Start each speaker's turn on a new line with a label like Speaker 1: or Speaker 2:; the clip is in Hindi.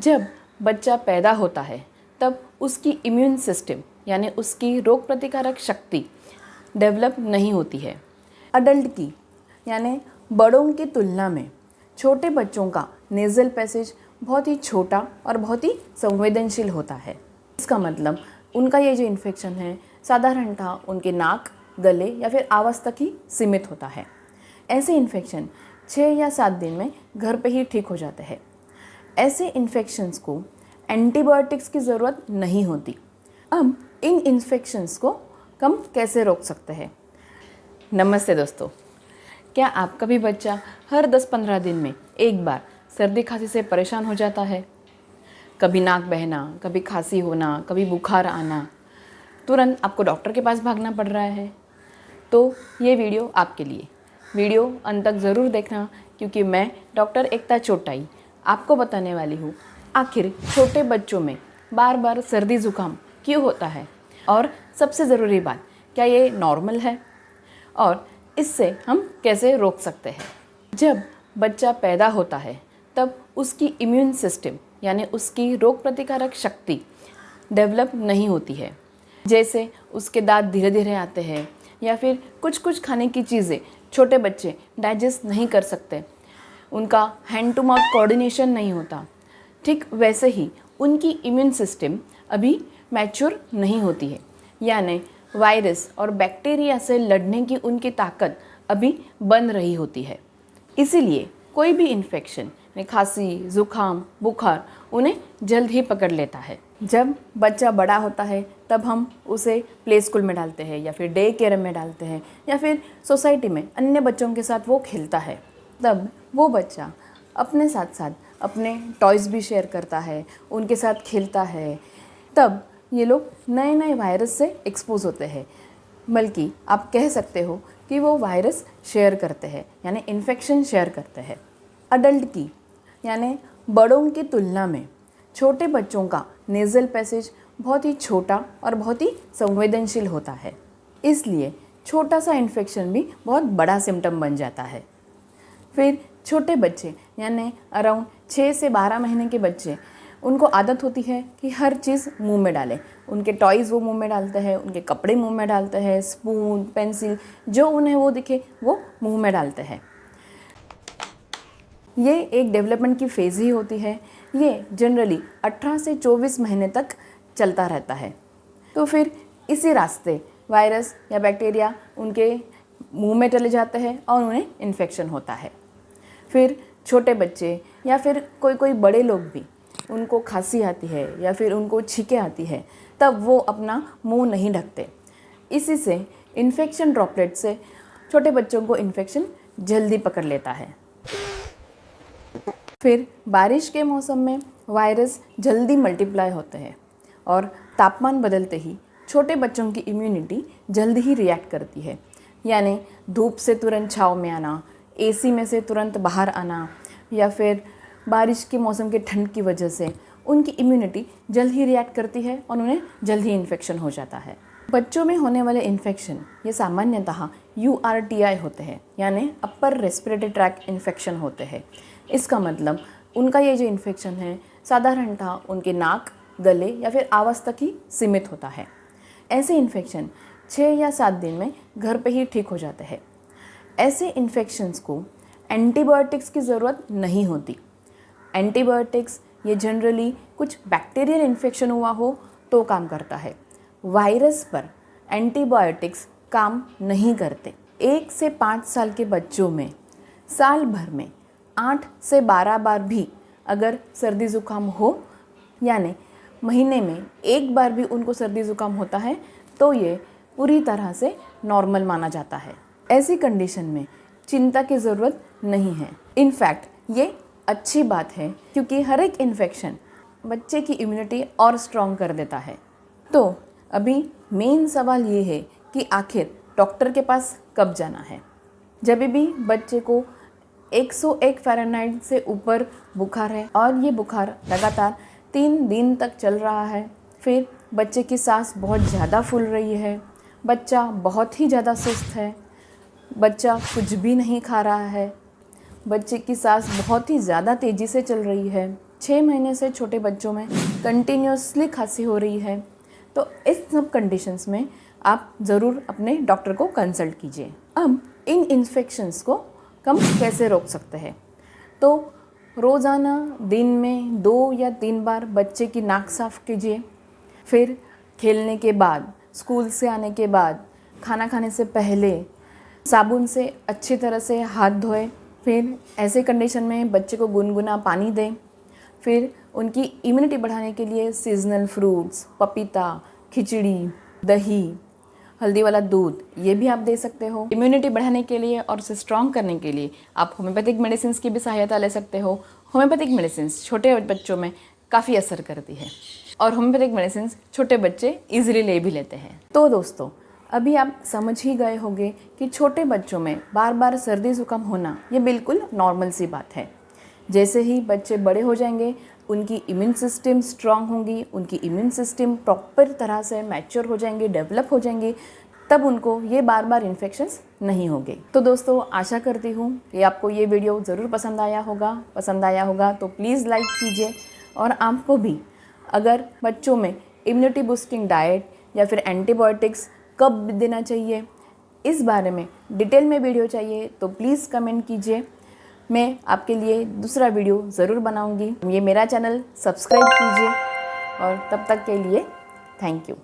Speaker 1: जब बच्चा पैदा होता है तब उसकी इम्यून सिस्टम यानी उसकी रोग प्रतिकारक शक्ति डेवलप नहीं होती है। अडल्ट की यानी बड़ों की तुलना में छोटे बच्चों का नेज़ल पैसेज बहुत ही छोटा और बहुत ही संवेदनशील होता है। इसका मतलब उनका ये जो इन्फेक्शन है साधारणतः उनके नाक, गले या फिर आवाज़ तक ही सीमित होता है। ऐसे इन्फेक्शन 6 या 7 दिन में घर पे ही ठीक हो जाते हैं। ऐसे इन्फेक्शंस को एंटीबायोटिक्स की ज़रूरत नहीं होती। अब इन इन्फेक्शंस को हम कैसे रोक सकते हैं? नमस्ते दोस्तों, क्या आपका भी बच्चा हर 10-15 दिन में एक बार सर्दी खांसी से परेशान हो जाता है? कभी नाक बहना, कभी खांसी होना, कभी बुखार आना, तुरंत आपको डॉक्टर के पास भागना पड़ रहा है? तो ये वीडियो आपके लिए। वीडियो अंत तक ज़रूर देखना, क्योंकि मैं डॉक्टर एकता चोटाई आपको बताने वाली हूँ आखिर छोटे बच्चों में बार बार सर्दी ज़ुकाम क्यों होता है, और सबसे ज़रूरी बात, क्या ये नॉर्मल है और इससे हम कैसे रोक सकते हैं। जब बच्चा पैदा होता है तब उसकी इम्यून सिस्टम यानी उसकी रोग प्रतिकारक शक्ति डेवलप नहीं होती है। जैसे उसके दांत धीरे धीरे आते हैं या फिर कुछ कुछ खाने की चीज़ें छोटे बच्चे डाइजेस्ट नहीं कर सकते, उनका हैंड टू माउथ कोऑर्डिनेशन नहीं होता, ठीक वैसे ही उनकी इम्यून सिस्टम अभी मैच्योर नहीं होती है, यानी वायरस और बैक्टीरिया से लड़ने की उनकी ताकत अभी बन रही होती है। इसीलिए कोई भी इन्फेक्शन में खांसी, ज़ुकाम, बुखार उन्हें जल्द ही पकड़ लेता है। जब बच्चा बड़ा होता है तब हम उसे प्ले स्कूल में डालते हैं या फिर डे केयर में डालते हैं या फिर सोसाइटी में अन्य बच्चों के साथ वो खेलता है। तब वो बच्चा अपने साथ साथ अपने टॉयज़ भी शेयर करता है, उनके साथ खेलता है। तब ये लोग नए नए वायरस से एक्सपोज होते हैं, बल्कि आप कह सकते हो कि वो वायरस शेयर करते हैं यानी इन्फेक्शन शेयर करते हैं। अडल्ट की यानी बड़ों की तुलना में छोटे बच्चों का नेज़ल पैसेज बहुत ही छोटा और बहुत ही संवेदनशील होता है, इसलिए छोटा सा इन्फेक्शन भी बहुत बड़ा सिम्टम बन जाता है। फिर छोटे बच्चे यानी अराउंड 6 से 12 महीने के बच्चे, उनको आदत होती है कि हर चीज़ मुंह में डालें। उनके टॉयज़ वो मुंह में डालते हैं, उनके कपड़े मुंह में डालते हैं, स्पून, पेंसिल जो उन्हें वो दिखे वो मुंह में डालते हैं। ये एक डेवलपमेंट की फेज़ ही होती है। ये जनरली 18 से 24 महीने तक चलता रहता है। तो फिर इसी रास्ते वायरस या बैक्टीरिया उनके मुंह में चले जाते हैं और उन्हें इन्फेक्शन होता है। फिर छोटे बच्चे या फिर कोई बड़े लोग भी, उनको खांसी आती है या फिर उनको छींकें आती है, तब वो अपना मुंह नहीं ढकते। इसी से इन्फेक्शन ड्रॉपलेट से छोटे बच्चों को इन्फेक्शन जल्दी पकड़ लेता है। फिर बारिश के मौसम में वायरस जल्दी मल्टीप्लाई होते हैं और तापमान बदलते ही छोटे बच्चों की इम्यूनिटी जल्दी ही रिएक्ट करती है, यानी धूप से तुरंत छाँव में आना, एसी में से तुरंत बाहर आना या फिर बारिश के मौसम के ठंड की वजह से उनकी इम्यूनिटी जल्द ही रिएक्ट करती है और उन्हें जल्द ही इन्फेक्शन हो जाता है। बच्चों में होने वाले इन्फेक्शन ये सामान्यतः URTI होते हैं, यानी अपर रेस्पिरेटरी ट्रैक्ट इन्फेक्शन होते हैं। इसका मतलब उनका ये जो इन्फेक्शन है साधारणतः उनके नाक, गले या फिर आवाज़ तक ही सीमित होता है। ऐसे इन्फेक्शन 6 या 7 दिन में घर पे ही ठीक हो जाते हैं। ऐसे इन्फेक्शंस को एंटीबायोटिक्स की ज़रूरत नहीं होती। एंटीबायोटिक्स ये जनरली कुछ बैक्टीरियल इन्फेक्शन हुआ हो तो काम करता है। वायरस पर एंटीबायोटिक्स काम नहीं करते। 1 से 5 साल के बच्चों में साल भर में 8 से 12 बार भी अगर सर्दी ज़ुकाम हो, यानी महीने में एक बार भी उनको सर्दी ज़ुकाम होता है, तो ये पूरी तरह से नॉर्मल माना जाता है। ऐसी कंडीशन में चिंता की ज़रूरत नहीं है। इनफैक्ट ये अच्छी बात है, क्योंकि हर एक इन्फेक्शन बच्चे की इम्यूनिटी और स्ट्रॉन्ग कर देता है। तो अभी मेन सवाल ये है कि आखिर डॉक्टर के पास कब जाना है। जब भी बच्चे को 101 फ़ारेनहाइट से ऊपर बुखार है और ये बुखार लगातार 3 दिन तक चल रहा है, फिर बच्चे की सांस बहुत ज़्यादा फूल रही है, बच्चा बहुत ही ज़्यादा सुस्त है, बच्चा कुछ भी नहीं खा रहा है, बच्चे की सांस बहुत ही ज़्यादा तेज़ी से चल रही है, 6 महीने से छोटे बच्चों में कंटिन्यूसली खांसी हो रही है, तो इस सब कंडीशंस में आप ज़रूर अपने डॉक्टर को कंसल्ट कीजिए। अब इन इन्फेक्शंस को हम कैसे रोक सकते हैं? तो रोज़ाना दिन में 2 या 3 बार बच्चे की नाक साफ़ कीजिए। फिर खेलने के बाद, स्कूल से आने के बाद, खाना खाने से पहले साबुन से अच्छी तरह से हाथ धोएं। फिर ऐसे कंडीशन में बच्चे को गुनगुना पानी दें। फिर उनकी इम्यूनिटी बढ़ाने के लिए सीजनल फ्रूट्स, पपीता, खिचड़ी, दही, हल्दी वाला दूध, ये भी आप दे सकते हो। इम्यूनिटी बढ़ाने के लिए और उसे स्ट्रॉन्ग करने के लिए आप होम्योपैथिक मेडिसिन की भी सहायता ले सकते हो। होम्योपैथिक मेडिसिन छोटे बच्चों में काफ़ी असर करती है और होम्योपैथिक मेडिसिन छोटे बच्चे ईजिली ले भी लेते हैं। तो दोस्तों, अभी आप समझ ही गए होंगे कि छोटे बच्चों में बार बार सर्दी ज़ुकाम होना ये बिल्कुल नॉर्मल सी बात है। जैसे ही बच्चे बड़े हो जाएंगे, उनकी इम्यून सिस्टम स्ट्रांग होंगी, उनकी इम्यून सिस्टम प्रॉपर तरह से मैच्योर हो जाएंगे, डेवलप हो जाएंगे, तब उनको ये बार बार इन्फेक्शंस नहीं होंगे। तो दोस्तों, आशा करती हूँ कि आपको ये वीडियो ज़रूर पसंद आया होगा तो प्लीज़ लाइक कीजिए। और आपको भी अगर बच्चों में इम्यूनिटी बूस्टिंग डाइट या फिर एंटीबायोटिक्स कब देना चाहिए, इस बारे में डिटेल में वीडियो चाहिए तो प्लीज़ कमेंट कीजिए। मैं आपके लिए दूसरा वीडियो ज़रूर बनाऊंगी। ये मेरा चैनल सब्सक्राइब कीजिए और तब तक के लिए थैंक यू।